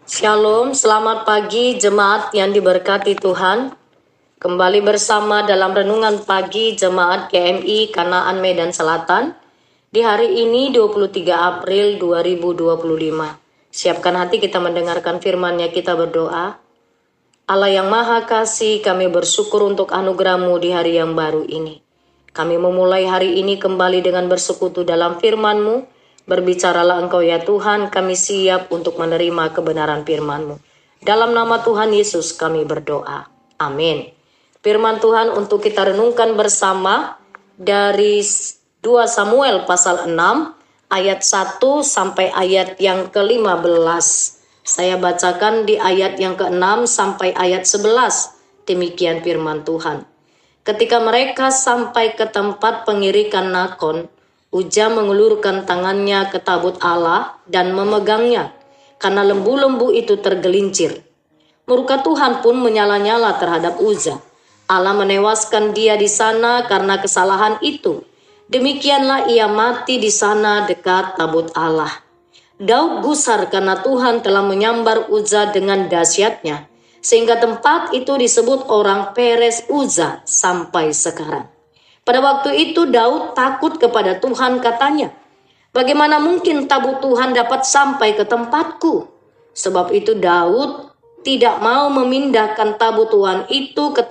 Shalom, selamat pagi jemaat yang diberkati Tuhan. Kembali bersama dalam renungan pagi jemaat GMI Kanaan Medan Selatan di hari ini 23 April 2025. Siapkan hati kita mendengarkan firman-Nya, kita berdoa. Allah yang Maha Kasih, kami bersyukur untuk anugerah-Mu di hari yang baru ini. Kami memulai hari ini kembali dengan bersekutu dalam firman-Mu. Berbicaralah Engkau ya Tuhan, kami siap untuk menerima kebenaran firman-Mu. Dalam nama Tuhan Yesus kami berdoa. Amin. Firman Tuhan untuk kita renungkan bersama dari 2 Samuel pasal 6 ayat 1 sampai ayat yang ke-15. Saya bacakan di ayat yang ke-6 sampai ayat 11. Demikian firman Tuhan. Ketika mereka sampai ke tempat pengirikan Nakon, Uza mengulurkan tangannya ke tabut Allah dan memegangnya, karena lembu-lembu itu tergelincir. Murka Tuhan pun menyala-nyala terhadap Uza. Allah menewaskan dia di sana karena kesalahan itu. Demikianlah ia mati di sana dekat tabut Allah. Daud gusar karena Tuhan telah menyambar Uza dengan dahsyatnya, sehingga tempat itu disebut orang Peres Uza sampai sekarang. Pada waktu itu Daud takut kepada Tuhan, katanya, "Bagaimana mungkin tabut Tuhan dapat sampai ke tempatku?" Sebab itu Daud tidak mau memindahkan tabut Tuhan itu ke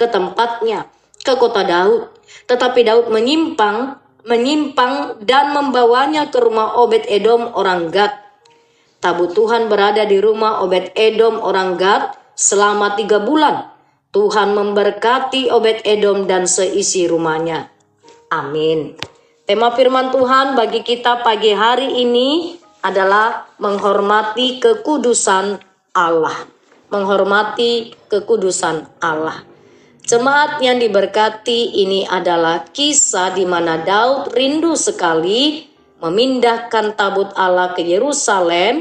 tempatnya, ke kota Daud. Tetapi Daud menyimpang dan membawanya ke rumah Obed-Edom orang Gad. Tabut Tuhan berada di rumah Obed-Edom orang Gad selama 3 bulan. Tuhan memberkati Obed-Edom dan seisi rumahnya. Amin. Tema firman Tuhan bagi kita pagi hari ini adalah menghormati kekudusan Allah. Menghormati kekudusan Allah. Jemaat yang diberkati, ini adalah kisah di mana Daud rindu sekali memindahkan tabut Allah ke Yerusalem.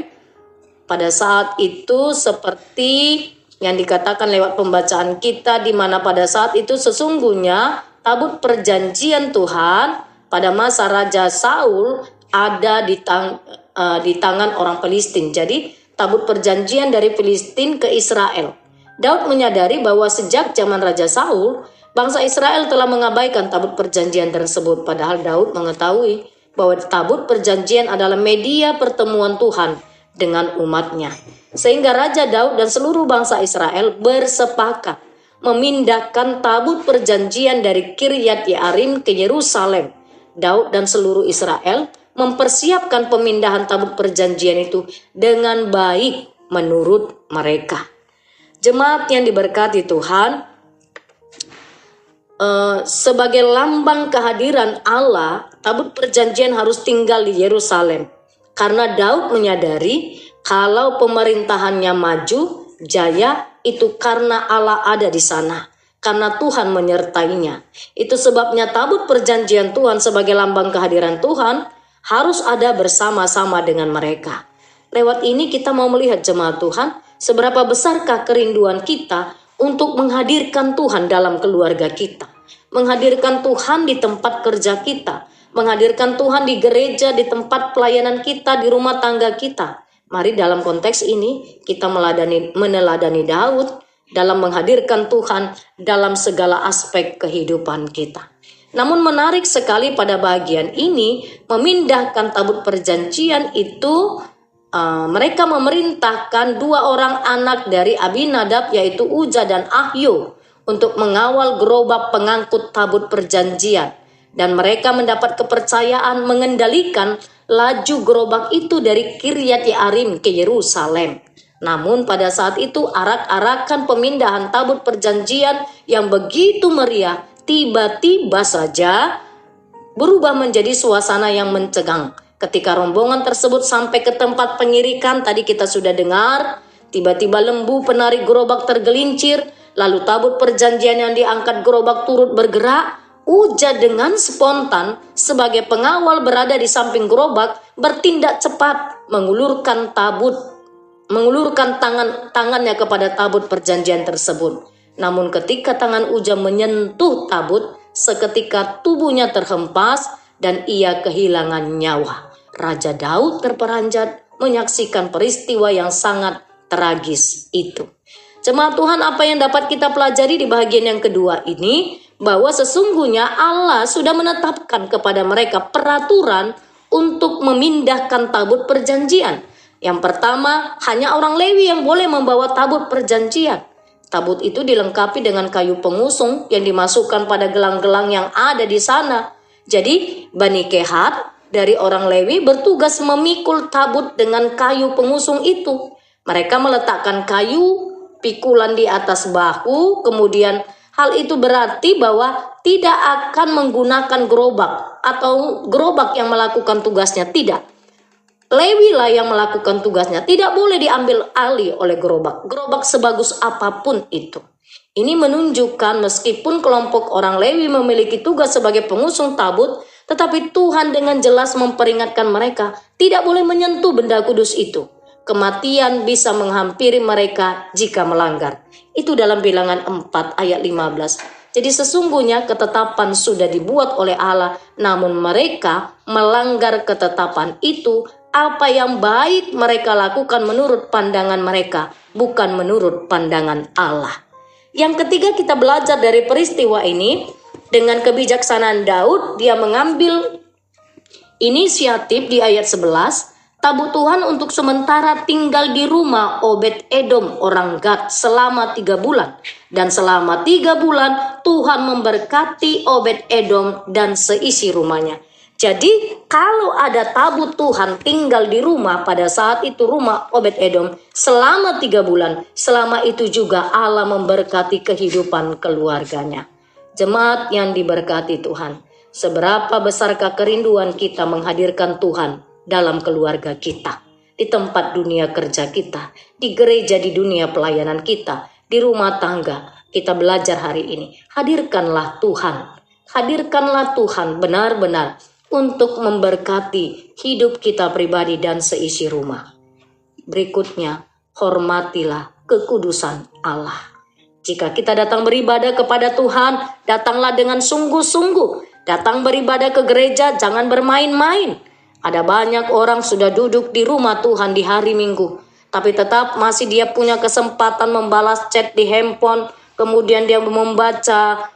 Pada saat itu seperti yang dikatakan lewat pembacaan kita, di mana pada saat itu sesungguhnya tabut perjanjian Tuhan pada masa Raja Saul ada di tangan orang Filistin. Jadi tabut perjanjian dari Filistin ke Israel. Daud menyadari bahwa sejak zaman Raja Saul, bangsa Israel telah mengabaikan tabut perjanjian tersebut. Padahal Daud mengetahui bahwa tabut perjanjian adalah media pertemuan Tuhan dengan umatnya. Sehingga Raja Daud dan seluruh bangsa Israel bersepakat memindahkan tabut perjanjian dari Kiryat Yearim ke Yerusalem. Daud dan seluruh Israel mempersiapkan pemindahan tabut perjanjian itu dengan baik menurut mereka. Jemaat yang diberkati Tuhan, sebagai lambang kehadiran Allah, tabut perjanjian harus tinggal di Yerusalem. Karena Daud menyadari kalau pemerintahannya maju, jaya, itu karena Allah ada di sana. Karena Tuhan menyertainya. Itu sebabnya tabut perjanjian Tuhan sebagai lambang kehadiran Tuhan harus ada bersama-sama dengan mereka. Lewat ini kita mau melihat jemaat Tuhan, seberapa besarkah kerinduan kita untuk menghadirkan Tuhan dalam keluarga kita. Menghadirkan Tuhan di tempat kerja kita. Menghadirkan Tuhan di gereja, di tempat pelayanan kita, di rumah tangga kita. Mari dalam konteks ini kita meneladani Daud dalam menghadirkan Tuhan dalam segala aspek kehidupan kita. Namun menarik sekali pada bagian ini, memindahkan tabut perjanjian itu mereka memerintahkan 2 orang anak dari Abinadab, yaitu Uza dan Ahyo, untuk mengawal gerobak pengangkut tabut perjanjian. Dan mereka mendapat kepercayaan mengendalikan laju gerobak itu dari Kiryat Yearim ke Yerusalem. Namun pada saat itu arak-arakan pemindahan tabut perjanjian yang begitu meriah tiba-tiba saja berubah menjadi suasana yang mencekam. Ketika rombongan tersebut sampai ke tempat pengirikan, tadi kita sudah dengar, tiba-tiba lembu penarik gerobak tergelincir, lalu tabut perjanjian yang diangkat gerobak turut bergerak. Uza dengan spontan sebagai pengawal berada di samping gerobak bertindak cepat mengulurkan tangannya kepada tabut perjanjian tersebut. Namun ketika tangan Uza menyentuh tabut, seketika tubuhnya terhempas dan ia kehilangan nyawa. Raja Daud terperanjat, menyaksikan peristiwa yang sangat tragis itu. Jemaat Tuhan, apa yang dapat kita pelajari di bagian yang kedua ini, bahwa sesungguhnya Allah sudah menetapkan kepada mereka peraturan untuk memindahkan tabut perjanjian. Yang pertama, hanya orang Lewi yang boleh membawa tabut perjanjian. Tabut itu dilengkapi dengan kayu pengusung yang dimasukkan pada gelang-gelang yang ada di sana. Jadi, Bani Kehat dari orang Lewi bertugas memikul tabut dengan kayu pengusung itu. Mereka meletakkan kayu pikulan di atas bahu, kemudian hal itu berarti bahwa tidak akan menggunakan gerobak atau gerobak yang melakukan tugasnya, tidak. Lewi lah yang melakukan tugasnya, tidak boleh diambil alih oleh gerobak sebagus apapun itu. Ini menunjukkan meskipun kelompok orang Lewi memiliki tugas sebagai pengusung tabut, tetapi Tuhan dengan jelas memperingatkan mereka tidak boleh menyentuh benda kudus itu. Kematian bisa menghampiri mereka jika melanggar. Itu dalam Bilangan 4 ayat 15. Jadi sesungguhnya ketetapan sudah dibuat oleh Allah, namun mereka melanggar ketetapan itu. Apa yang baik mereka lakukan menurut pandangan mereka, bukan menurut pandangan Allah. Yang ketiga, kita belajar dari peristiwa ini, dengan kebijaksanaan Daud, dia mengambil inisiatif di ayat 11, tabut Tuhan untuk sementara tinggal di rumah Obed Edom orang Gad selama 3 bulan. Dan selama 3 bulan Tuhan memberkati Obed Edom dan seisi rumahnya. Jadi kalau ada tabut Tuhan tinggal di rumah pada saat itu rumah Obed Edom selama 3 bulan, selama itu juga Allah memberkati kehidupan keluarganya. Jemaat yang diberkati Tuhan, seberapa besarkah kerinduan kita menghadirkan Tuhan dalam keluarga kita, di tempat dunia kerja kita, di gereja, di dunia pelayanan kita, di rumah tangga. Kita belajar hari ini, hadirkanlah Tuhan benar-benar untuk memberkati hidup kita pribadi dan seisi rumah. Berikutnya, hormatilah kekudusan Allah. Jika kita datang beribadah kepada Tuhan, datanglah dengan sungguh-sungguh. Datang beribadah ke gereja, jangan bermain-main. Ada banyak orang sudah duduk di rumah Tuhan di hari Minggu, tapi tetap masih dia punya kesempatan membalas chat di handphone, kemudian dia membaca,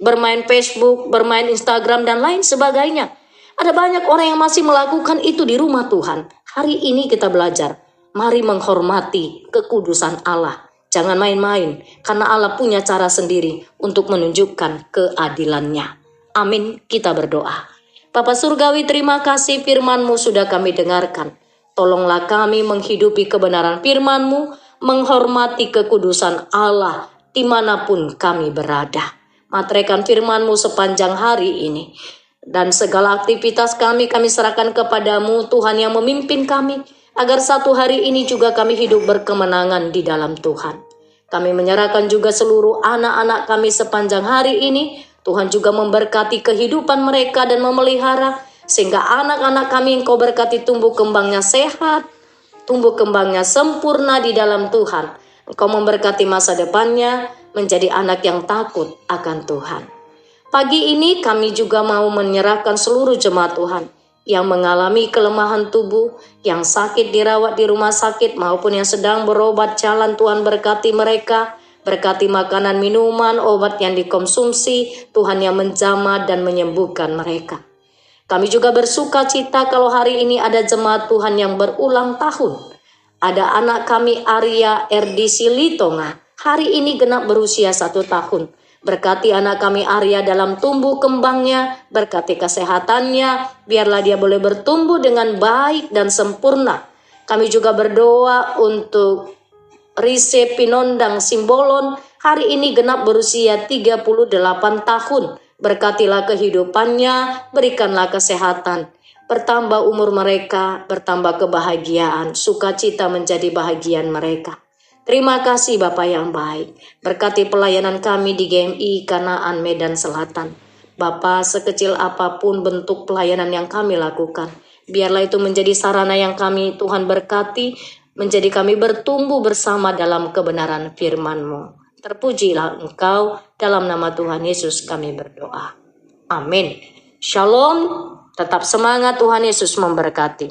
bermain Facebook, bermain Instagram, dan lain sebagainya. Ada banyak orang yang masih melakukan itu di rumah Tuhan. Hari ini kita belajar, mari menghormati kekudusan Allah. Jangan main-main, karena Allah punya cara sendiri untuk menunjukkan keadilannya. Amin, kita berdoa. Bapa Surgawi, terima kasih firman-Mu sudah kami dengarkan. Tolonglah kami menghidupi kebenaran firman-Mu, menghormati kekudusan Allah dimanapun kami berada. Materaikan firman-Mu sepanjang hari ini. Dan segala aktivitas kami serahkan kepadamu, Tuhan yang memimpin kami. Agar satu hari ini juga kami hidup berkemenangan di dalam Tuhan. Kami menyerahkan juga seluruh anak-anak kami sepanjang hari ini. Tuhan juga memberkati kehidupan mereka dan memelihara. Sehingga anak-anak kami Engkau berkati tumbuh kembangnya sehat, tumbuh kembangnya sempurna di dalam Tuhan. Engkau memberkati masa depannya, menjadi anak yang takut akan Tuhan. Pagi ini kami juga mau menyerahkan seluruh jemaat Tuhan yang mengalami kelemahan tubuh, yang sakit dirawat di rumah sakit maupun yang sedang berobat jalan. Tuhan berkati mereka, berkati makanan, minuman, obat yang dikonsumsi. Tuhan yang menjamah dan menyembuhkan mereka. Kami juga bersuka cita kalau hari ini ada jemaat Tuhan yang berulang tahun. Ada anak kami Arya RDC Litonga, hari ini genap berusia 1 tahun. Berkati anak kami Arya dalam tumbuh kembangnya, berkati kesehatannya, biarlah dia boleh bertumbuh dengan baik dan sempurna. Kami juga berdoa untuk Rise Pinondang Simbolon, hari ini genap berusia 38 tahun. Berkatilah kehidupannya, berikanlah kesehatan. Bertambah umur mereka, bertambah kebahagiaan, sukacita menjadi bahagian mereka. Terima kasih Bapa yang baik. Berkati pelayanan kami di GMI Kanaan Medan Selatan. Bapa, sekecil apapun bentuk pelayanan yang kami lakukan, biarlah itu menjadi sarana yang kami Tuhan berkati, menjadi kami bertumbuh bersama dalam kebenaran firman-Mu. Terpujilah Engkau, dalam nama Tuhan Yesus kami berdoa. Amin. Shalom, tetap semangat, Tuhan Yesus memberkati.